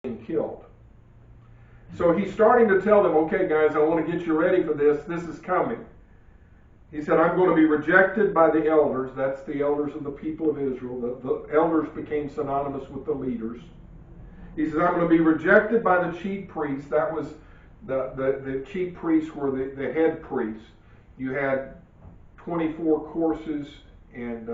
being killed. So he's starting to tell them, okay guys, I want to get you ready for this. This is coming. He said, I'm going to be rejected by the elders. That's the elders of the people of Israel. The elders became synonymous with the leaders. He says, I'm going to be rejected by the chief priests. That was the chief priests were the head priests. You had 24 courses and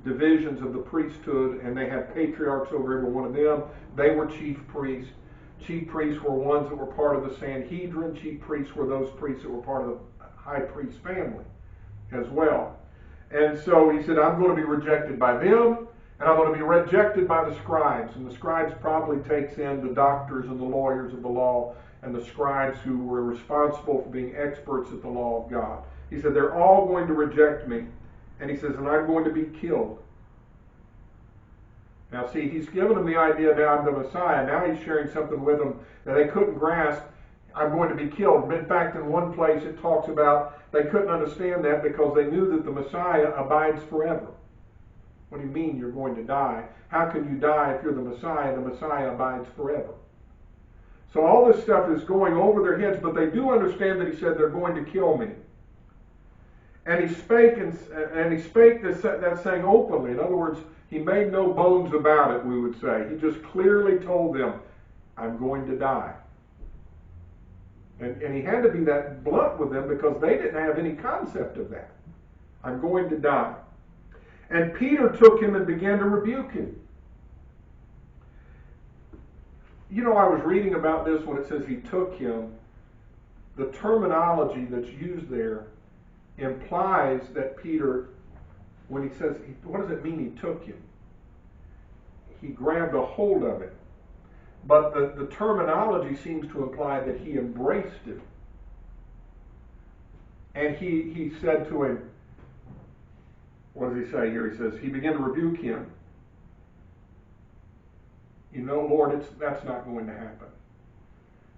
divisions of the priesthood, and they had patriarchs over every one of them. They were chief priests. Chief priests were ones that were part of the Sanhedrin. Chief priests were those priests that were part of the high priest family as well. And so he said, I'm going to be rejected by them, and I'm going to be rejected by the scribes. And the scribes probably takes in the doctors and the lawyers of the law and the scribes who were responsible for being experts at the law of God. He said, they're all going to reject me. And he says, and I'm going to be killed. Now see, he's given them the idea that I'm the Messiah. Now he's sharing something with them that they couldn't grasp. I'm going to be killed. In fact, in one place it talks about they couldn't understand that because they knew that the Messiah abides forever. What do you mean you're going to die? How can you die if you're the Messiah? The Messiah abides forever. So all this stuff is going over their heads, but they do understand that he said they're going to kill me. And he spake that saying openly. In other words, he made no bones about it, we would say. He just clearly told them, I'm going to die. And he had to be that blunt with them because they didn't have any concept of that. I'm going to die. And Peter took him and began to rebuke him. You know, I was reading about this when it says he took him. The terminology that's used there implies that Peter, when he says, what does it mean he took him? He grabbed a hold of it. But the terminology seems to imply that he embraced him. And he said to him, what does he say here? He says, he began to rebuke him. You know, Lord, that's not going to happen.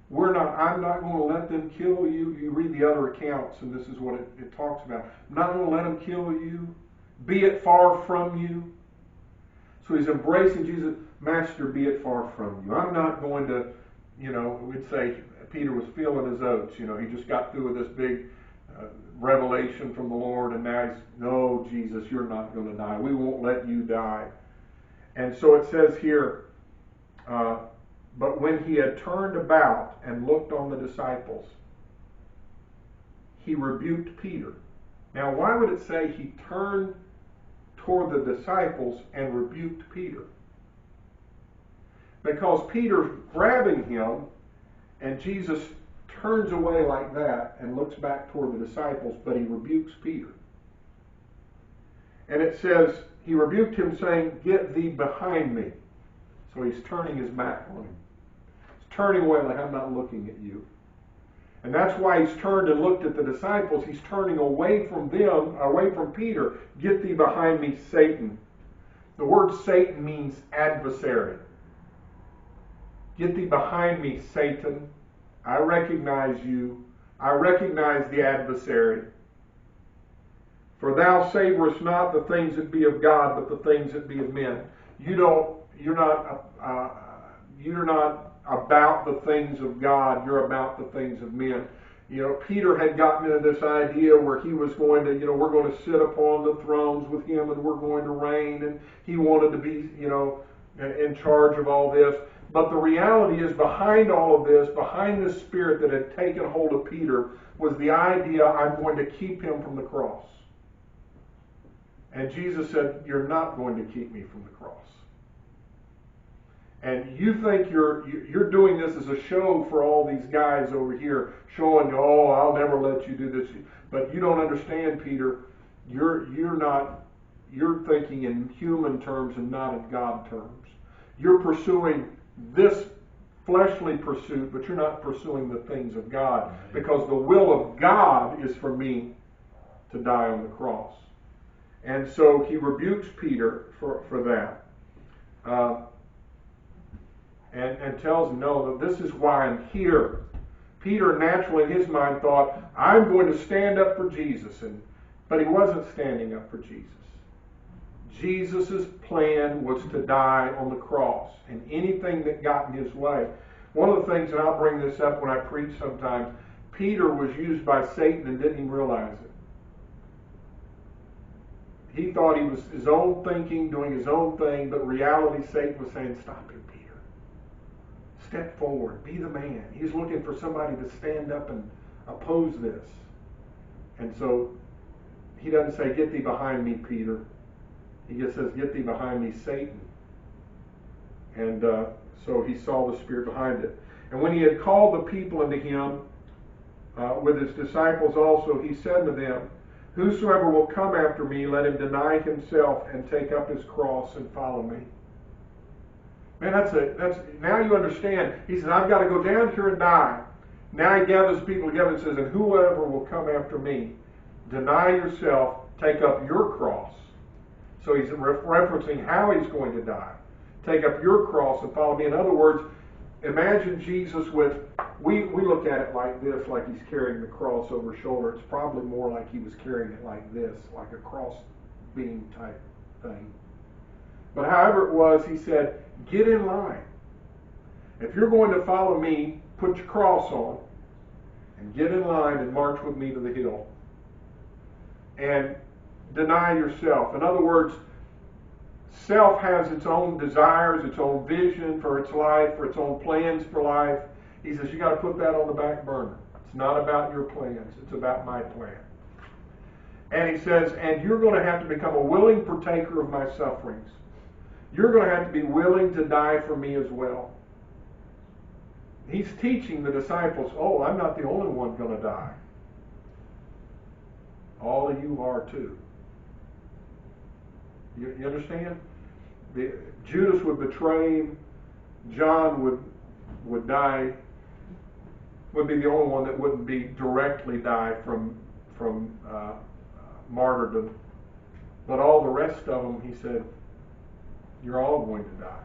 I'm not going to let them kill you. You read the other accounts, and this is what it talks about. I'm not going to let them kill you. Be it far from you. So he's embracing Jesus. Master, be it far from you. I'm not going to, we'd say Peter was feeling his oats. He just got through with this big revelation from the Lord, and now he's, no, Jesus, you're not going to die. We won't let you die. And so it says here, but when he had turned about and looked on the disciples, he rebuked Peter. Now, why would it say he turned toward the disciples and rebuked Peter? Because Peter's grabbing him, and Jesus turns away like that and looks back toward the disciples, but he rebukes Peter. And it says, he rebuked him saying, get thee behind me. So he's turning his back on him. He's turning away like, I'm not looking at you. And that's why he's turned and looked at the disciples. He's turning away from them, away from Peter. Get thee behind me, Satan. The word Satan means adversary. Get thee behind me, Satan. I recognize you. I recognize the adversary. For thou savorest not the things that be of God, but the things that be of men. You're not about the things of God. You're about the things of men. Peter had gotten into this idea where he was going to, we're going to sit upon the thrones with him and we're going to reign, and he wanted to be, in charge of all this. But the reality is, behind all of this, behind this spirit that had taken hold of Peter, was the idea, I'm going to keep him from the cross. And Jesus said, you're not going to keep me from the cross. And you think you're doing this as a show for all these guys over here, showing you, oh, I'll never let you do this. But you don't understand, Peter. You're thinking in human terms and not in God terms. You're pursuing this fleshly pursuit, but you're not pursuing the things of God, because the will of God is for me to die on the cross. And so he rebukes Peter for that. And tells him, no, this is why I'm here. Peter naturally in his mind thought, I'm going to stand up for Jesus. But he wasn't standing up for Jesus. Jesus' plan was to die on the cross, and anything that got in his way. One of the things, and I'll bring this up when I preach sometimes, Peter was used by Satan and didn't even realize it. He thought he was his own thinking, doing his own thing, but reality, Satan was saying, stop it, Peter. Step forward, be the man. He's looking for somebody to stand up and oppose this. And so he doesn't say, get thee behind me, Peter. He just says, get thee behind me, Satan. And so he saw the Spirit behind it. And when he had called the people unto him, with his disciples also, he said to them, whosoever will come after me, let him deny himself and take up his cross and follow me. Man, that's now you understand. He says, I've got to go down here and die. Now he gathers people together and says, and whoever will come after me, deny yourself, take up your cross. So he's referencing how he's going to die. Take up your cross and follow me. In other words, imagine Jesus with, we look at it like this, like he's carrying the cross over his shoulder. It's probably more like he was carrying it like this, like a cross beam type thing. But however it was, he said, get in line. If you're going to follow me, put your cross on and get in line and march with me to the hill. And deny yourself. In other words, self has its own desires, its own vision for its life, for its own plans for life. He says, you got to put that on the back burner. It's not about your plans. It's about my plan. And he says, and you're going to have to become a willing partaker of my sufferings. You're going to have to be willing to die for me as well. He's teaching the disciples, oh, I'm not the only one going to die. All of you are too. You understand? Judas would betray him. John would die, would be the only one that wouldn't be directly die from martyrdom. But all the rest of them, he said, you're all going to die.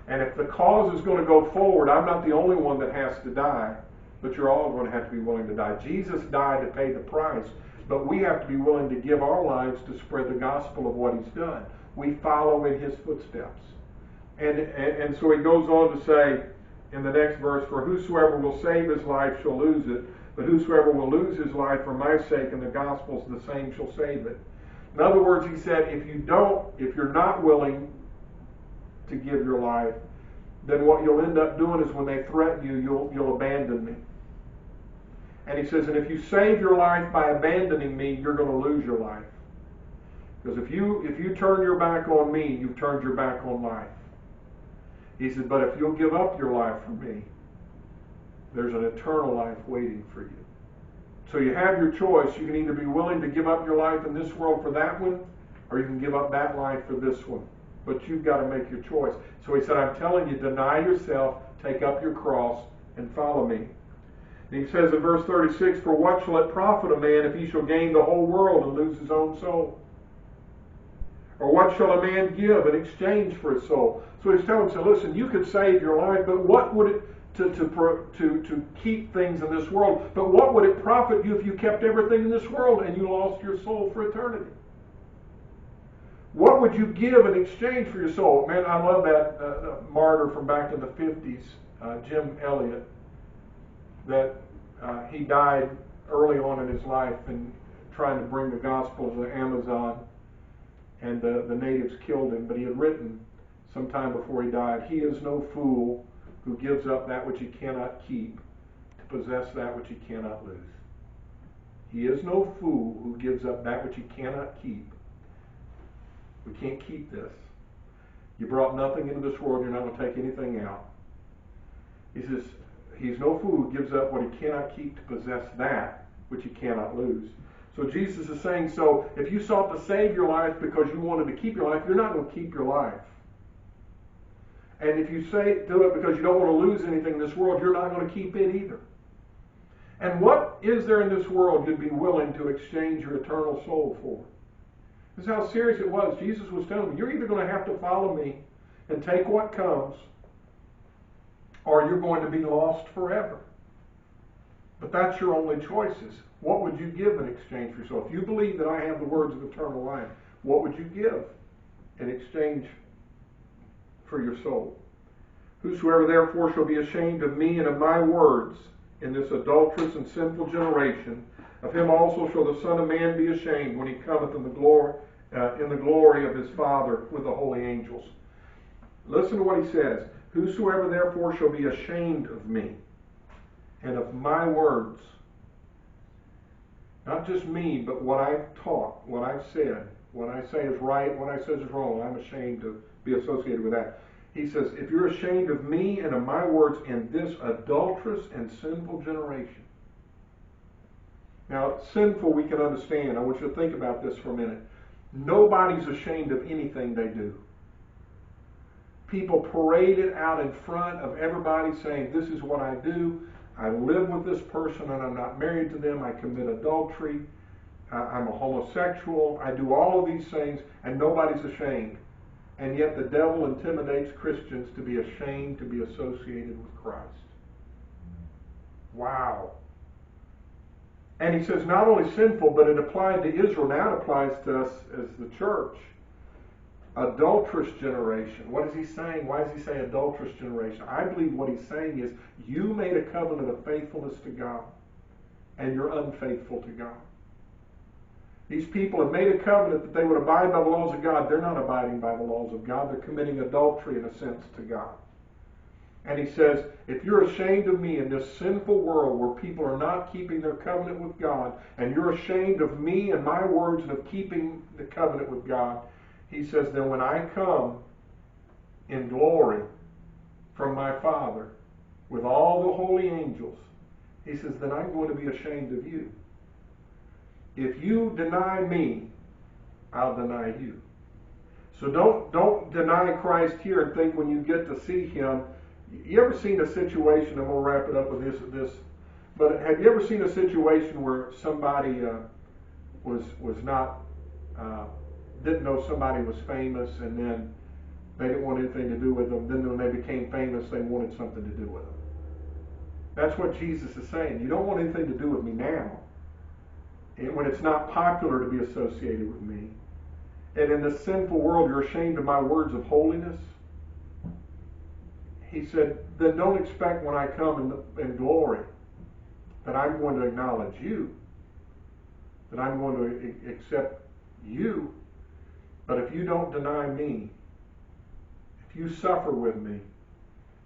And if the cause is going to go forward, I'm not the only one that has to die, but you're all going to have to be willing to die. Jesus died to pay the price, but we have to be willing to give our lives to spread the gospel of what he's done. We follow in his footsteps. And so he goes on to say in the next verse, for whosoever will save his life shall lose it, but whosoever will lose his life for my sake and the gospel's, the same shall save it. In other words, he said, if you're not willing to give your life, then what you'll end up doing is when they threaten you, you'll abandon me. And he says, and if you save your life by abandoning me, you're going to lose your life. Because if you turn your back on me, you've turned your back on life. He said, but if you'll give up your life for me, there's an eternal life waiting for you. So you have your choice. You can either be willing to give up your life in this world for that one, or you can give up that life for this one. But you've got to make your choice. So he said, I'm telling you, deny yourself, take up your cross, and follow me. And he says in verse 36, for what shall it profit a man if he shall gain the whole world and lose his own soul? Or what shall a man give in exchange for his soul? So he's telling us, listen, you could save your life, but what would it to keep things in this world? But what would it profit you if you kept everything in this world and you lost your soul for eternity? What would you give in exchange for your soul? Man, I love that martyr from back in the 50s, Jim Elliot, that he died early on in his life and trying to bring the gospel to the Amazon, and the natives killed him. But he had written sometime before he died, he is no fool who gives up that which he cannot keep to possess that which he cannot lose. He is no fool who gives up that which he cannot keep. We can't keep this. You brought nothing into this world, you're not going to take anything out. He says, he's no fool who gives up what he cannot keep to possess that which he cannot lose. So Jesus is saying, so if you sought to save your life because you wanted to keep your life, you're not going to keep your life. And if you do it because you don't want to lose anything in this world, you're not going to keep it either. And what is there in this world you'd be willing to exchange your eternal soul for? This is how serious it was. Jesus was telling them, you're either going to have to follow me and take what comes, or you're going to be lost forever. But that's your only choices. What would you give in exchange for yourself? If you believe that I have the words of eternal life, what would you give? in exchange for your soul. Whosoever therefore shall be ashamed of me and of my words in this adulterous and sinful generation, of him also shall the Son of Man be ashamed when he cometh in the glory of his Father with the holy angels. Listen to what he says. Whosoever therefore shall be ashamed of me and of my words, not just me, but what I've taught, what I've said, what I say is right, what I say is wrong, I'm ashamed to be associated with that. He says, if you're ashamed of me and of my words in this adulterous and sinful generation. Now, sinful we can understand. I want you to think about this for a minute. Nobody's ashamed of anything they do. People parade it out in front of everybody saying, this is what I do. I live with this person and I'm not married to them. I commit adultery. I'm a homosexual. I do all of these things and nobody's ashamed. And yet the devil intimidates Christians to be ashamed to be associated with Christ. Wow. And he says not only sinful, but it applied to Israel. Now it applies to us as the church. Adulterous generation. What is he saying? Why does he say adulterous generation? I believe what he's saying is you made a covenant of faithfulness to God and you're unfaithful to God. These people have made a covenant that they would abide by the laws of God. They're not abiding by the laws of God. They're committing adultery in a sense to God. And he says, if you're ashamed of me in this sinful world where people are not keeping their covenant with God, and you're ashamed of me and my words and of keeping the covenant with God, he says, then when I come in glory from my Father with all the holy angels, he says, then I'm going to be ashamed of you. If you deny me, I'll deny you. So don't deny Christ here and think when you get to see him. You ever seen a situation, and we'll wrap it up with this, but have you ever seen a situation where somebody was not, didn't know somebody was famous, and then they didn't want anything to do with them. Then when they became famous, they wanted something to do with them. That's what Jesus is saying. You don't want anything to do with me now. And when it's not popular to be associated with me. And in this sinful world, you're ashamed of my words of holiness. He said, then don't expect when I come in glory that I'm going to acknowledge you, that I'm going to accept you. But if you don't deny me, if you suffer with me,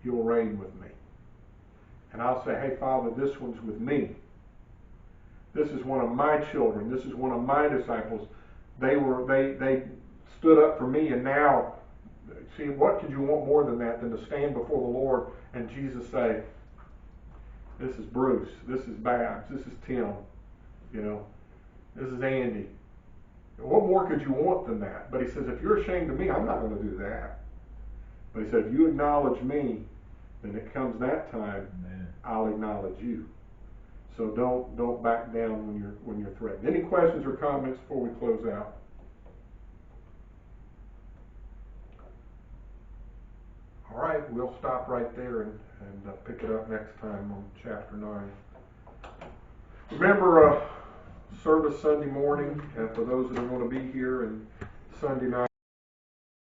you'll reign with me. And I'll say, hey, Father, this one's with me. This is one of my children. This is one of my disciples. They stood up for me, and now, see, what could you want more than that, than to stand before the Lord and Jesus say, this is Bruce, this is Babs, this is Tim, this is Andy. What more could you want than that? But he says, if you're ashamed of me, I'm not going to do that. But he said, if you acknowledge me, then it comes that time, Amen. I'll acknowledge you. So don't back down when you're threatened. Any questions or comments before we close out? All right, we'll stop right there and pick it up next time on chapter 9. Remember service Sunday morning, and for those that are going to be here, and Sunday night.